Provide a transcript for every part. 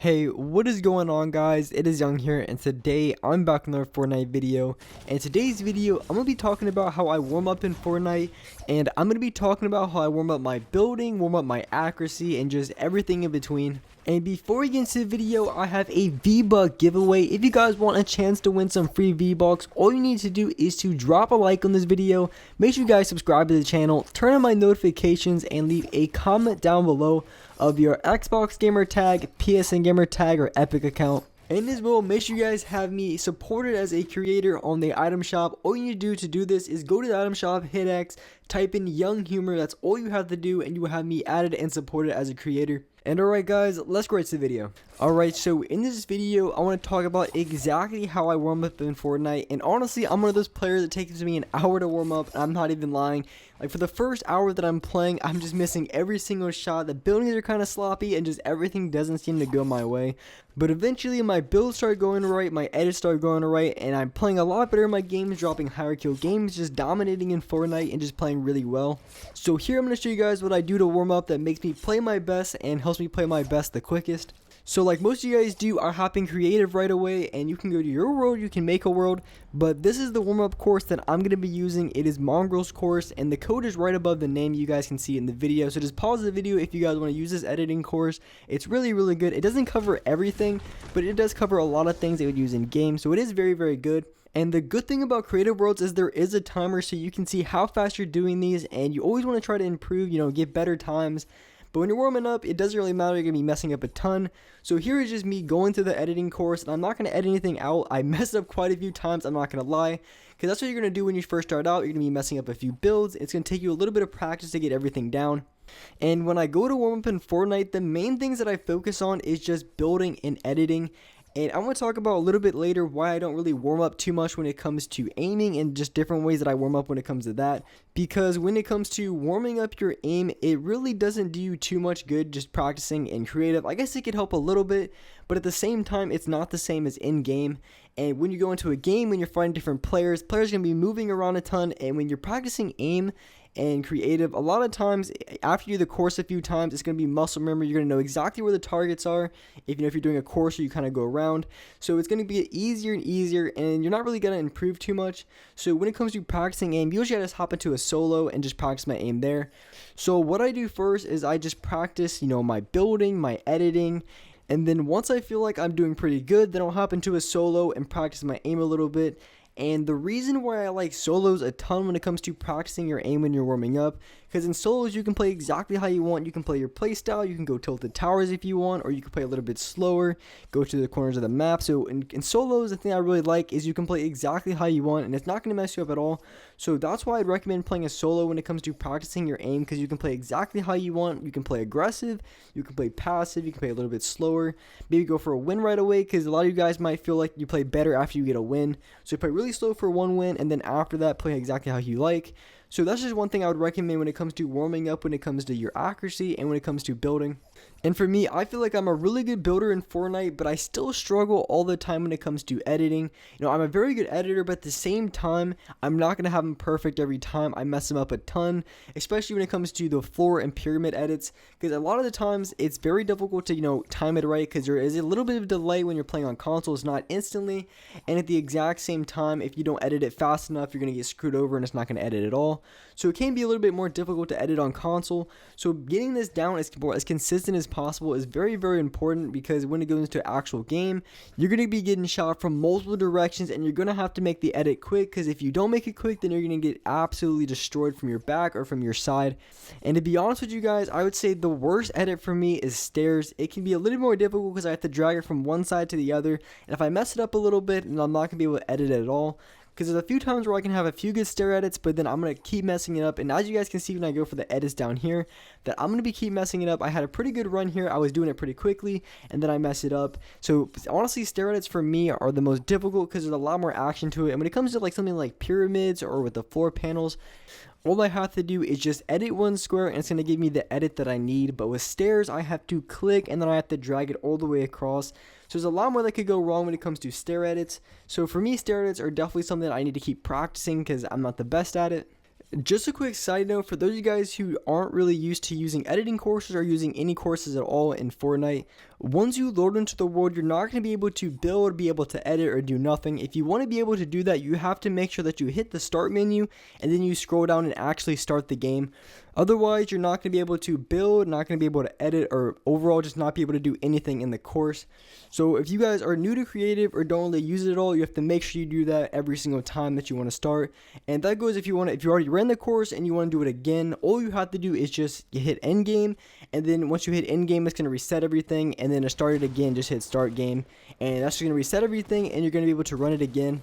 Hey, what is going on, guys? It is Young here, and today I'm back in another Fortnite video. And today's video, I'm going to be talking about how I warm up in Fortnite, and I'm going to be talking about how I warm up my building, warm up my accuracy, and just everything in between. And before we get into the video, I have a V-Buck giveaway. If you guys want a chance to win some free V-Bucks, all you need to do is to drop a like on this video, make sure you guys subscribe to the channel, turn on my notifications, and leave a comment down below of your Xbox gamer tag, PSN gamer tag, or Epic account. And as well, make sure you guys have me supported as a creator on the item shop. All you need to do this is go to the item shop, hit X, type in Young Humor. That's all you have to do, and you will have me added and supported as a creator. And alright guys, let's go right to the video. Alright, so in this video, I want to talk about exactly how I warm up in Fortnite. And honestly, I'm one of those players that takes me an hour to warm up, and I'm not even lying. Like, for the first hour that I'm playing, I'm just missing every single shot. The buildings are kind of sloppy, and just everything doesn't seem to go my way. But eventually, my builds started going right, my edits started going right, and I'm playing a lot better in my games, dropping higher kill games, just dominating in Fortnite, and just playing really well. So here I'm going to show you guys what I do to warm up that makes me play my best and helps me play my best the quickest. So like most of you guys do, I hop in creative right away, and you can go to your world, you can make a world, but this is the warm-up course that I'm going to be using. It is Mongrel's course, and the code is right above the name. You guys can see it in the video, so just pause the video if you guys want to use this editing course. It's really good. It doesn't cover everything, but it does cover a lot of things that you would use in games, so it is very good. And the good thing about creative worlds is there is a timer, so you can see how fast you're doing these, and you always want to try to improve, get better times. But when you're warming up, it doesn't really matter. You're going to be messing up a ton. So here is just me going through the editing course, and I'm not going to edit anything out. I messed up quite a few times, I'm not going to lie, because that's what you're going to do when you first start out. You're going to be messing up a few builds. It's going to take you a little bit of practice to get everything down. And when I go to warm up in Fortnite, the main things that I focus on is just building and editing. And I'm going to talk about a little bit later why I don't really warm up too much when it comes to aiming, and just different ways that I warm up when it comes to that. Because when it comes to warming up your aim, it really doesn't do you too much good just practicing in creative. I guess it could help a little bit, but at the same time, it's not the same as in-game. And when you go into a game, when you're fighting different players are going to be moving around a ton, and when you're practicing aim and creative, a lot of times after you do the course a few times, it's going to be muscle memory. You're going to know exactly where the targets are. If you're doing a course, or you kind of go around, so it's going to be easier and easier, and you're not really going to improve too much. So when it comes to practicing aim, usually I just hop into a solo and just practice my aim there. So what I do first is I just practice my building, my editing. And then once I feel like I'm doing pretty good, then I'll hop into a solo and practice my aim a little bit. And the reason why I like solos a ton when it comes to practicing your aim when you're warming up, because in solos you can play exactly how you want. You can play your playstyle, you can go tilted towers if you want, or you can play a little bit slower, go to the corners of the map. So in solos, the thing I really like is you can play exactly how you want, and it's not going to mess you up at all. So that's why I'd recommend playing a solo when it comes to practicing your aim, because you can play exactly how you want. You can play aggressive, you can play passive, you can play a little bit slower, maybe go for a win right away, because a lot of you guys might feel like you play better after you get a win. So you play really slow for one win, and then after that play exactly how you like. So that's just one thing I would recommend when it comes to warming up, when it comes to your accuracy, and when it comes to building. And for me, I feel like I'm a really good builder in Fortnite, but I still struggle all the time when it comes to editing. I'm a very good editor, but at the same time, I'm not going to have them perfect every time. I mess them up a ton, especially when it comes to the floor and pyramid edits, because a lot of the times it's very difficult to, time it right, because there is a little bit of delay when you're playing on console. It's not instantly, and at the exact same time, if you don't edit it fast enough, you're going to get screwed over, and it's not going to edit at all. So it can be a little bit more difficult to edit on console. So getting this down as consistent as possible is very important, because when it goes into an actual game, you're going to be getting shot from multiple directions, and you're going to have to make the edit quick, because if you don't make it quick, then you're going to get absolutely destroyed from your back or from your side. And to be honest with you guys, I would say the worst edit for me is stairs. It can be a little more difficult because I have to drag it from one side to the other, and if I mess it up a little bit, then I'm not going to be able to edit it at all. Because there's a few times where I can have a few good stair edits, but then I'm going to keep messing it up. And as you guys can see when I go for the edits down here, that I'm going to keep messing it up. I had a pretty good run here. I was doing it pretty quickly, and then I mess it up. So honestly, stair edits for me are the most difficult, because there's a lot more action to it. And when it comes to something like pyramids or with the floor panels, all I have to do is just edit one square, and it's going to give me the edit that I need. But with stairs, I have to click, and then I have to drag it all the way across. So there's a lot more that could go wrong when it comes to stair edits. So for me, stair edits are definitely something that I need to keep practicing, because I'm not the best at it. Just a quick side note for those of you guys who aren't really used to using editing courses or using any courses at all in Fortnite, once you load into the world, you're not going to be able to build, be able to edit, or do nothing. If you want to be able to do that, you have to make sure that you hit the start menu and then you scroll down and actually start the game. Otherwise, you're not going to be able to build, not going to be able to edit, or overall just not be able to do anything in the course. So if you guys are new to creative or don't really use it at all, you have to make sure you do that every single time that you want to start. And that goes if you already ran the course and you want to do it again, all you have to do is just hit end game, and then once you hit end game, it's going to reset everything, and then to start it again, just hit start game, and that's going to reset everything, and you're going to be able to run it again.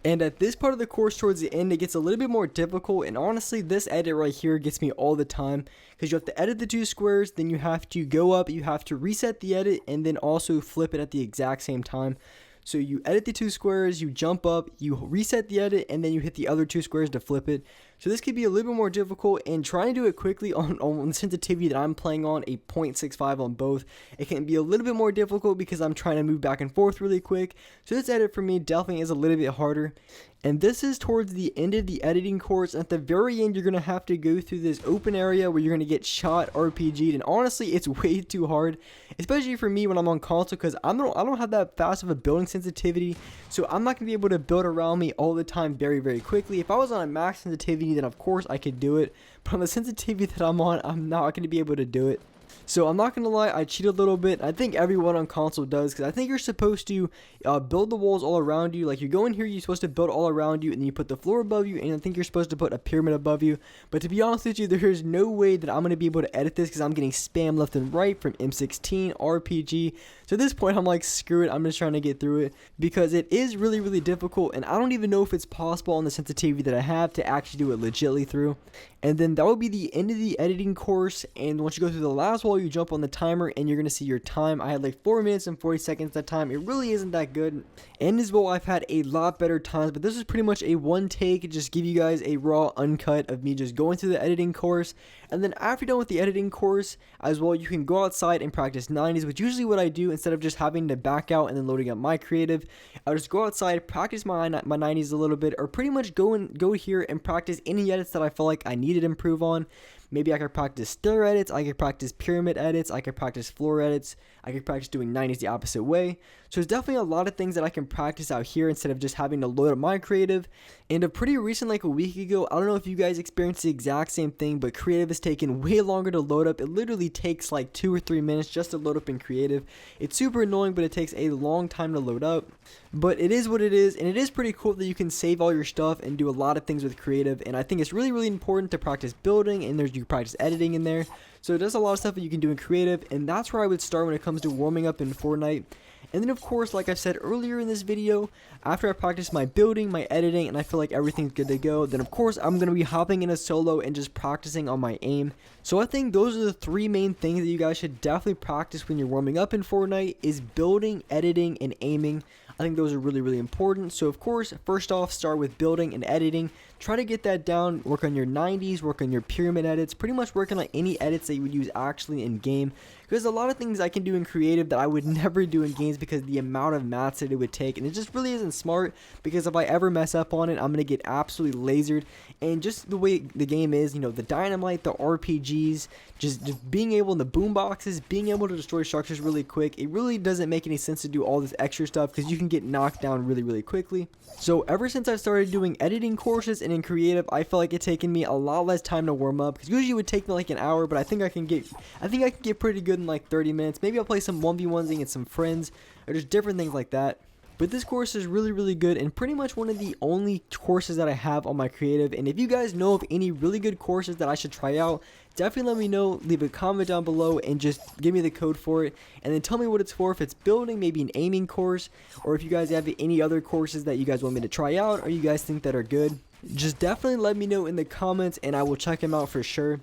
And at this part of the course towards the end, it gets a little bit more difficult, and honestly, this edit right here gets me all the time, because you have to edit the two squares, then you have to go up, you have to reset the edit, and then also flip it at the exact same time. So you edit the two squares, you jump up, you reset the edit, and then you hit the other two squares to flip it. So this could be a little bit more difficult, and trying to do it quickly on the sensitivity that I'm playing on, a 0.65 on both, it can be a little bit more difficult because I'm trying to move back and forth really quick. So this edit for me definitely is a little bit harder. And this is towards the end of the editing course. At the very end, you're going to have to go through this open area where you're going to get shot RPG'd. And honestly, it's way too hard, especially for me when I'm on console, because I don't have that fast of a building sensitivity. So I'm not going to be able to build around me all the time very, very quickly. If I was on a max sensitivity, then of course I could do it. But on the sensitivity that I'm on, I'm not going to be able to do it. So I'm not going to lie, I cheat a little bit. I think everyone on console does, because I think you're supposed to build the walls all around you. Like, you go in here, you're supposed to build all around you, and then you put the floor above you, and I think you're supposed to put a pyramid above you. But to be honest with you, there's no way that I'm going to be able to edit this, because I'm getting spam left and right from M16, RPG. So at this point, I'm like, screw it, I'm just trying to get through it, because it is really, really difficult, and I don't even know if it's possible on the sensitivity that I have to actually do it legitly through. And then that will be the end of the editing course, and once you go through the last wall, you jump on the timer, and you're going to see your time. I had like 4 minutes and 40 seconds that time. It really isn't that good. And as well, I've had a lot better times, but this is pretty much a one take, just give you guys a raw uncut of me just going through the editing course. And then after you're done with the editing course as well, you can go outside and practice 90s, which usually what I do instead of just having to back out and then loading up my creative. I'll just go outside, practice my 90s a little bit, or pretty much go here and practice any edits that I feel like I need to improve on. Maybe I could practice stair edits, I could practice pyramid edits, I could practice floor edits, I could practice doing 90s the opposite way. So there's definitely a lot of things that I can practice out here instead of just having to load up my creative. And a pretty recent, like a week ago, I don't know if you guys experienced the exact same thing, but creative has taken way longer to load up. It literally takes like 2 or 3 minutes just to load up in creative. It's super annoying, but it takes a long time to load up. But it is what it is, and it is pretty cool that you can save all your stuff and do a lot of things with creative. And I think it's really, really important to practice building, and you practice editing in there. So there's a lot of stuff that you can do in creative, and that's where I would start when it comes to warming up in Fortnite. And then of course, like I said earlier in this video, after I practice my building, my editing, and I feel like everything's good to go, then of course I'm going to be hopping in a solo and just practicing on my aim. So I think those are the 3 main things that you guys should definitely practice when you're warming up in Fortnite, is building, editing, and aiming. I think those are really, really important. So of course, first off, start with building and editing. Try to get that down, work on your 90s, work on your pyramid edits, pretty much working on any edits that you would use actually in game. Because a lot of things I can do in creative that I would never do in games because the amount of mats that it would take, and it just really isn't smart, because if I ever mess up on it, I'm going to get absolutely lasered. And just the way the game is, you know, the dynamite, the RPGs, just being able in the boomboxes, being able to destroy structures really quick, it really doesn't make any sense to do all this extra stuff because you can get knocked down really, really quickly. So ever since I've started doing editing courses and in creative, I feel like it's taken me a lot less time to warm up, because usually it would take me like an hour, but I think I can get pretty good in like 30 minutes. Maybe I'll play some 1v1s against some friends, or just different things like that. But this course is really, really good, and pretty much one of the only courses that I have on my creative. And if you guys know of any really good courses that I should try out, definitely let me know. Leave a comment down below and just give me the code for it, and then tell me what it's for. If it's building, maybe an aiming course, or if you guys have any other courses that you guys want me to try out, or you guys think that are good, just definitely let me know in the comments, and I will check them out for sure.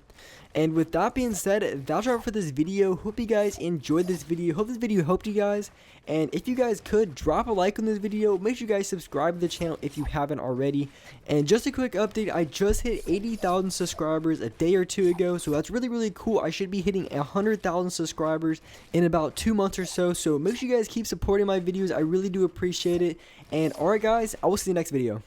And with that being said, that's all for this video. Hope you guys enjoyed this video. Hope this video helped you guys. And if you guys could, drop a like on this video. Make sure you guys subscribe to the channel if you haven't already. And just a quick update, I just hit 80,000 subscribers a day or 2 ago. So that's really, really cool. I should be hitting 100,000 subscribers in about 2 months or so. So make sure you guys keep supporting my videos. I really do appreciate it. And alright guys, I will see you next video.